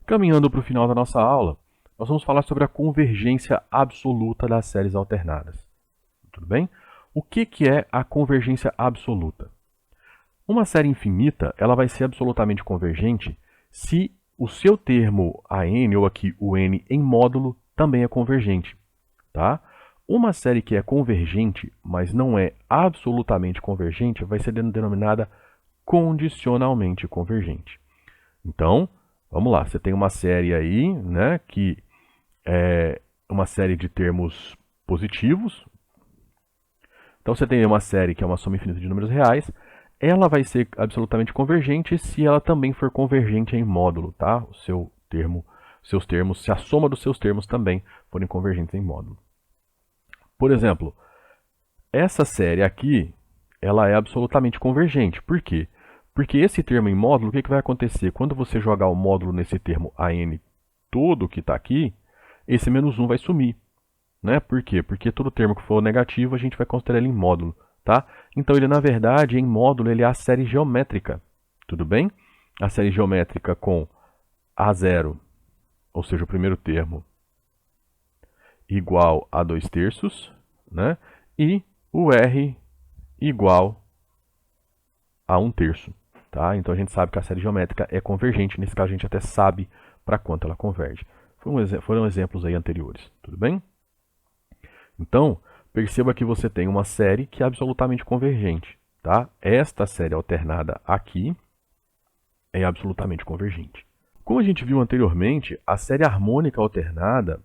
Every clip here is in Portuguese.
Caminhando para o final da nossa aula, nós vamos falar sobre a convergência absoluta das séries alternadas. Tudo bem? O que é a convergência absoluta? Uma série infinita ela vai ser absolutamente convergente se o seu termo a n, ou aqui o n em módulo, também é convergente. Tá? Uma série que é convergente, mas não é absolutamente convergente, vai ser denominada condicionalmente convergente. Então, vamos lá, você tem uma série aí, né, que é uma série de termos positivos. Então você tem uma série que é uma soma infinita de números reais, ela vai ser absolutamente convergente se ela também for convergente em módulo, tá? O seu termo, seus termos, se a soma dos seus termos também forem convergentes em módulo. Por exemplo, essa série aqui, ela é absolutamente convergente. Por quê? Porque esse termo em módulo, o que vai acontecer? Quando você jogar o módulo nesse termo AN todo que está aqui, esse menos 1 vai sumir. Né? Por quê? Porque todo termo que for negativo, a gente vai considerar ele em módulo. Tá? Então, ele, na verdade, em módulo, ele é a série geométrica. Tudo bem? A série geométrica com A0, ou seja, o primeiro termo, igual a 2/3, né? E o R igual a 1/3. Tá? Então, a gente sabe que a série geométrica é convergente. Nesse caso, a gente até sabe para quanto ela converge. Foram exemplos aí anteriores. Tudo bem? Então, perceba que você tem uma série que é absolutamente convergente. Tá? Esta série alternada aqui é absolutamente convergente. Como a gente viu anteriormente, a série harmônica alternada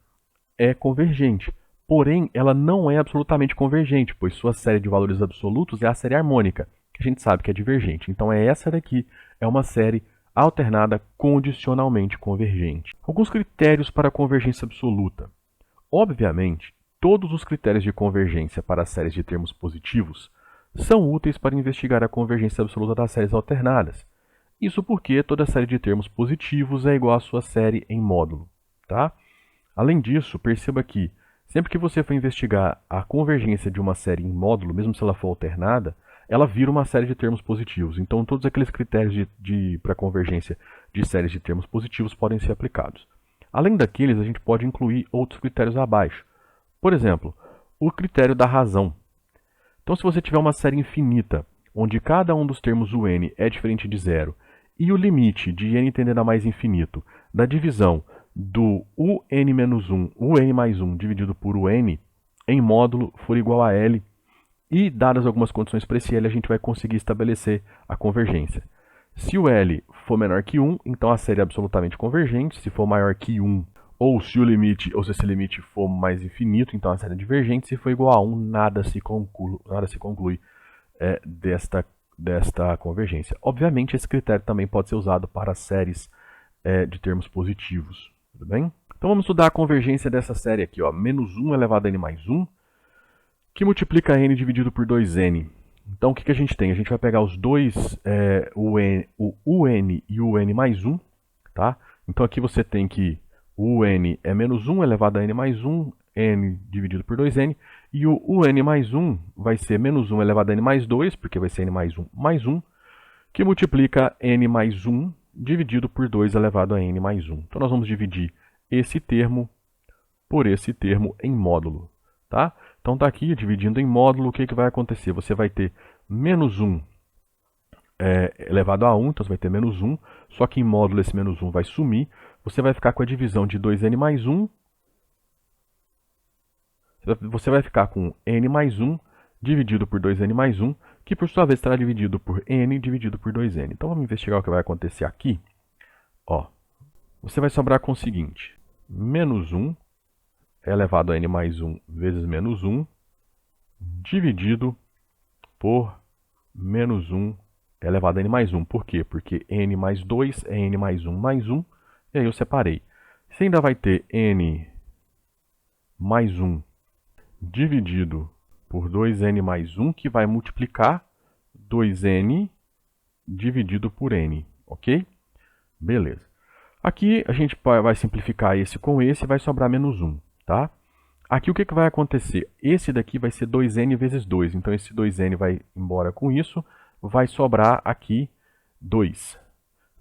é convergente. Porém, ela não é absolutamente convergente, pois sua série de valores absolutos é a série harmônica, que a gente sabe que é divergente. Então, essa daqui é uma série alternada condicionalmente convergente. Alguns critérios para a convergência absoluta. Obviamente, todos os critérios de convergência para as séries de termos positivos são úteis para investigar a convergência absoluta das séries alternadas. Isso porque toda série de termos positivos é igual à sua série em módulo. Tá? Além disso, perceba que sempre que você for investigar a convergência de uma série em módulo, mesmo se ela for alternada, ela vira uma série de termos positivos. Então, todos aqueles critérios para convergência de séries de termos positivos podem ser aplicados. Além daqueles, a gente pode incluir outros critérios abaixo. Por exemplo, o critério da razão. Então, se você tiver uma série infinita, onde cada um dos termos UN é diferente de zero, e o limite de n tendendo a mais infinito da divisão do UN-1, UN mais 1 dividido por UN, em módulo for igual a L, e dadas algumas condições para esse L, a gente vai conseguir estabelecer a convergência. Se o L for menor que 1, então a série é absolutamente convergente. Se for maior que 1, ou se esse limite for mais infinito, então a série é divergente. Se for igual a 1, nada se conclui desta convergência. Obviamente, esse critério também pode ser usado para séries de termos positivos. Tudo bem? Então vamos estudar a convergência dessa série aqui, ó, menos 1 elevado a n mais 1, que multiplica n dividido por 2n. Então o que a gente tem? A gente vai pegar os dois, o UN e o n mais 1. Tá? Então aqui você tem que o UN é menos 1 elevado a n mais 1, n dividido por 2n, e o UN mais 1 vai ser menos 1 elevado a n mais 2, porque vai ser n mais 1, que multiplica n mais 1 dividido por 2 elevado a n mais 1. Então nós vamos dividir esse termo por esse termo em módulo. Tá? Então está aqui, dividindo em módulo, o que vai acontecer? Você vai ter menos 1 elevado a 1, então você vai ter menos 1, só que em módulo esse menos 1 vai sumir. Você vai ficar com a divisão de 2n mais 1, você vai ficar com n mais 1 dividido por 2n mais 1, que por sua vez estará dividido por n dividido por 2n. Então vamos investigar o que vai acontecer aqui. Ó, você vai sobrar com o seguinte, menos 1 elevado a n mais 1 vezes menos 1, dividido por menos 1 elevado a n mais 1. Por quê? Porque n mais 2 é n mais 1 mais 1, e aí eu separei. Você ainda vai ter n mais 1 dividido por 2n mais 1, que vai multiplicar 2n dividido por n, ok? Beleza. Aqui a gente vai simplificar esse com esse e vai sobrar menos 1, tá? Aqui o que vai acontecer? Esse daqui vai ser 2n vezes 2, então esse 2n vai embora com isso, vai sobrar aqui 2.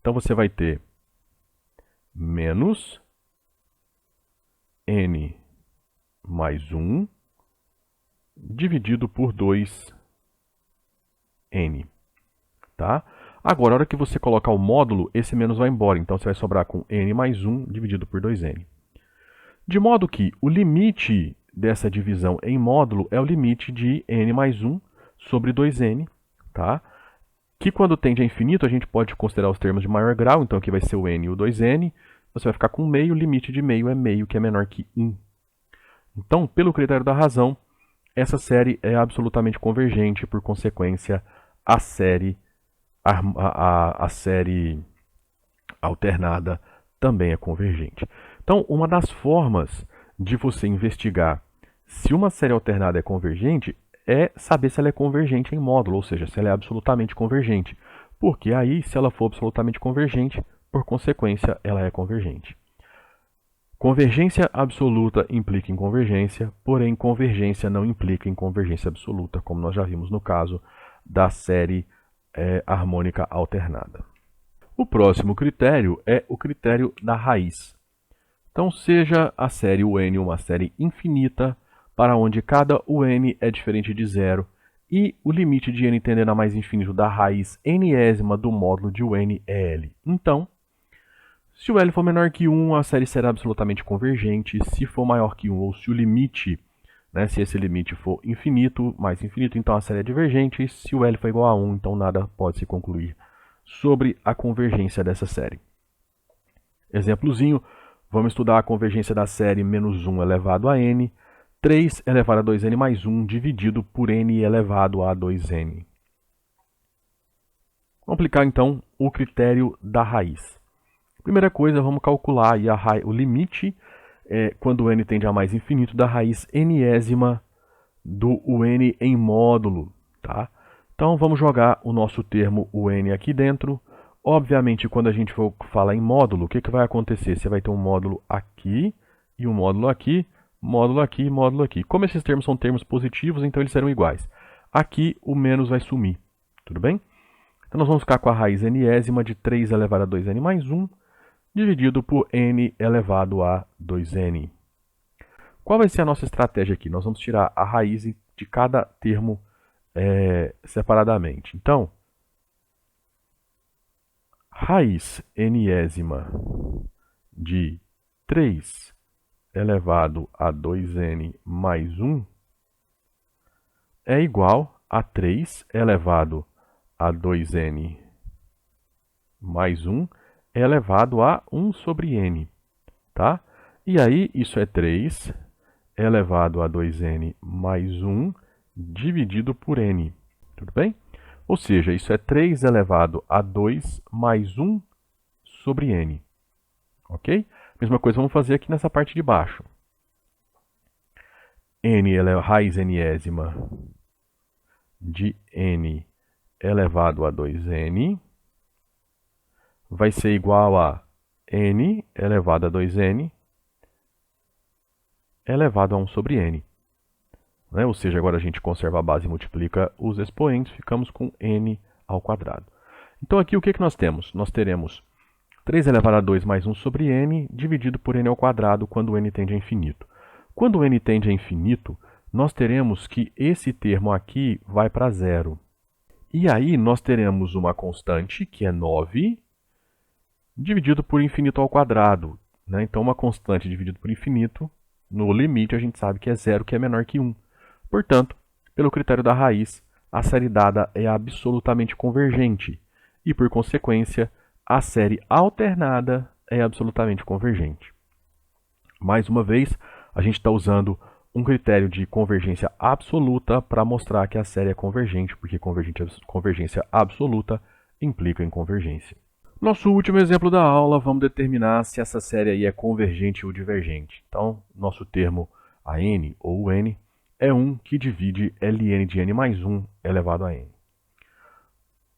Então você vai ter menos n mais 1 dividido por 2n. Tá? Agora, a hora que você colocar o módulo, esse menos vai embora. Então, você vai sobrar com n mais 1 dividido por 2n. De modo que o limite dessa divisão em módulo é o limite de n mais 1 sobre 2n. Tá? Que quando tende a infinito, a gente pode considerar os termos de maior grau. Então, aqui vai ser o n e o 2n. Você vai ficar com meio. O limite de meio é meio, que é menor que 1. Então, pelo critério da razão, essa série é absolutamente convergente. Por consequência, a série alternada também é convergente. Então, uma das formas de você investigar se uma série alternada é convergente é saber se ela é convergente em módulo, ou seja, se ela é absolutamente convergente. Porque aí, se ela for absolutamente convergente, por consequência, ela é convergente. Convergência absoluta implica em convergência, porém convergência não implica em convergência absoluta, como nós já vimos no caso da série harmônica alternada. O próximo critério é o critério da raiz. Então, seja a série UN uma série infinita, para onde cada UN é diferente de zero, e o limite de n tendendo a mais infinito da raiz nésima do módulo de UN é L. Então, se o L for menor que 1, a série será absolutamente convergente. Se for maior que 1, ou se o limite, se esse limite for infinito, mais infinito, então a série é divergente. Se o L for igual a 1, então nada pode se concluir sobre a convergência dessa série. Exemplozinho, vamos estudar a convergência da série menos 1 elevado a n, 3 elevado a 2n mais 1 dividido por n elevado a 2n. Vamos aplicar então o critério da raiz. Primeira coisa, vamos calcular aí o limite, quando o n tende a mais infinito, da raiz nésima do UN em módulo. Tá? Então, vamos jogar o nosso termo UN aqui dentro. Obviamente, quando a gente for falar em módulo, o que vai acontecer? Você vai ter um módulo aqui e um módulo aqui, módulo aqui e módulo aqui. Como esses termos são termos positivos, então eles serão iguais. Aqui, o menos vai sumir. Tudo bem? Então, nós vamos ficar com a raiz nésima de 3 elevado a 2n mais 1, dividido por n elevado a 2n. Qual vai ser a nossa estratégia aqui? Nós vamos tirar a raiz de cada termo separadamente. Então, raiz nésima de 3 elevado a 2n mais 1 é igual a 3 elevado a 2n mais 1 elevado a 1 sobre n. Tá? E aí, isso é 3 elevado a 2n mais 1 dividido por n. Tudo bem? Ou seja, isso é 3 elevado a 2 mais 1 sobre n. Ok? Mesma coisa vamos fazer aqui nessa parte de baixo. Raiz nésima de n elevado a 2n vai ser igual a n elevado a 2n elevado a 1 sobre n. Ou seja, agora a gente conserva a base e multiplica os expoentes, ficamos com n ao quadrado. Então aqui o que nós temos? Nós teremos 3 elevado a 2 mais 1 sobre n dividido por n ao quadrado quando n tende a infinito. Quando n tende a infinito, nós teremos que esse termo aqui vai para zero. E aí nós teremos uma constante, que é 9, dividido por infinito ao quadrado. Então, uma constante dividido por infinito, no limite a gente sabe que é zero, que é menor que 1. Portanto, pelo critério da raiz, a série dada é absolutamente convergente. E, por consequência, a série alternada é absolutamente convergente. Mais uma vez, a gente está usando um critério de convergência absoluta para mostrar que a série é convergente, porque convergência absoluta implica em convergência. Nosso último exemplo da aula, vamos determinar se essa série aí é convergente ou divergente. Então, nosso termo a n ou o n é 1 que divide Ln de n mais 1 elevado a n.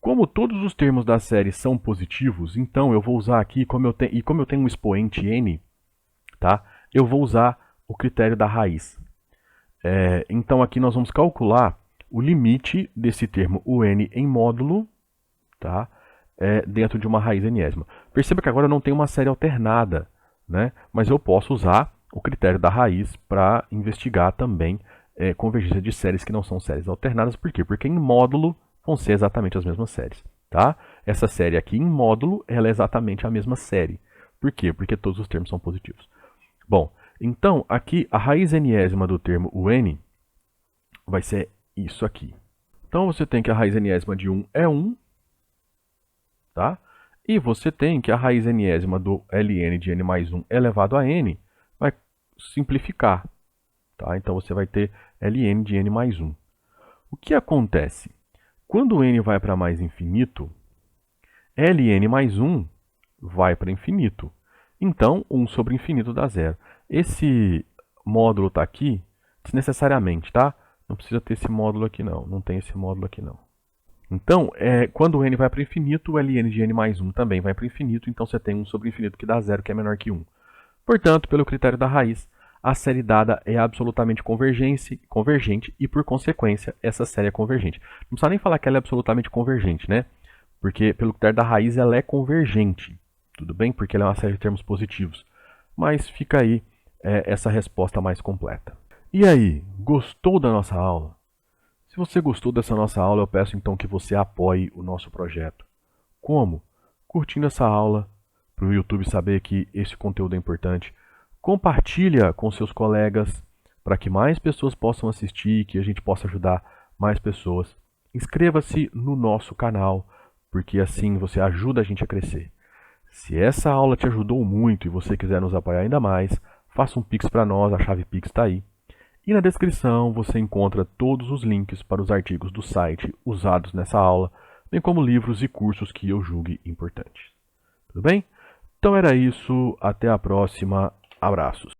Como todos os termos da série são positivos, então eu vou usar aqui, como eu tenho um expoente n, tá? Eu vou usar o critério da raiz. Então aqui nós vamos calcular o limite desse termo un em módulo, tá? dentro de uma raiz enésima. Perceba que agora eu não tenho uma série alternada, né? Mas eu posso usar o critério da raiz para investigar também convergência de séries que não são séries alternadas. Por quê? Porque em módulo vão ser exatamente as mesmas séries. Tá? Essa série aqui em módulo ela é exatamente a mesma série. Por quê? Porque todos os termos são positivos. Bom, então aqui a raiz enésima do termo UN vai ser isso aqui. Então você tem que a raiz enésima de 1 é 1, tá? E você tem que a raiz enésima do ln de n mais 1 elevado a n vai simplificar. Tá? Então você vai ter ln de n mais 1. O que acontece? Quando n vai para mais infinito, ln mais 1 vai para infinito. Então, 1 sobre infinito dá zero. Esse módulo está aqui desnecessariamente, tá? Não precisa ter esse módulo aqui não, não tem esse módulo aqui não. Então, quando n vai para infinito, o ln de n mais 1 também vai para infinito, então você tem 1 sobre infinito que dá zero, que é menor que 1. Portanto, pelo critério da raiz, a série dada é absolutamente convergente e, por consequência, essa série é convergente. Não precisa nem falar que ela é absolutamente convergente, né? Porque, pelo critério da raiz, ela é convergente. Tudo bem? Porque ela é uma série de termos positivos. Mas fica aí essa resposta mais completa. E aí, gostou da nossa aula? Se você gostou dessa nossa aula, eu peço então que você apoie o nosso projeto. Como? Curtindo essa aula, para o YouTube saber que esse conteúdo é importante. Compartilha com seus colegas para que mais pessoas possam assistir e que a gente possa ajudar mais pessoas. Inscreva-se no nosso canal, porque assim você ajuda a gente a crescer. Se essa aula te ajudou muito e você quiser nos apoiar ainda mais, faça um Pix para nós, a chave Pix está aí. E na descrição você encontra todos os links para os artigos do site usados nessa aula, bem como livros e cursos que eu julgue importantes. Tudo bem? Então era isso, até a próxima, abraços.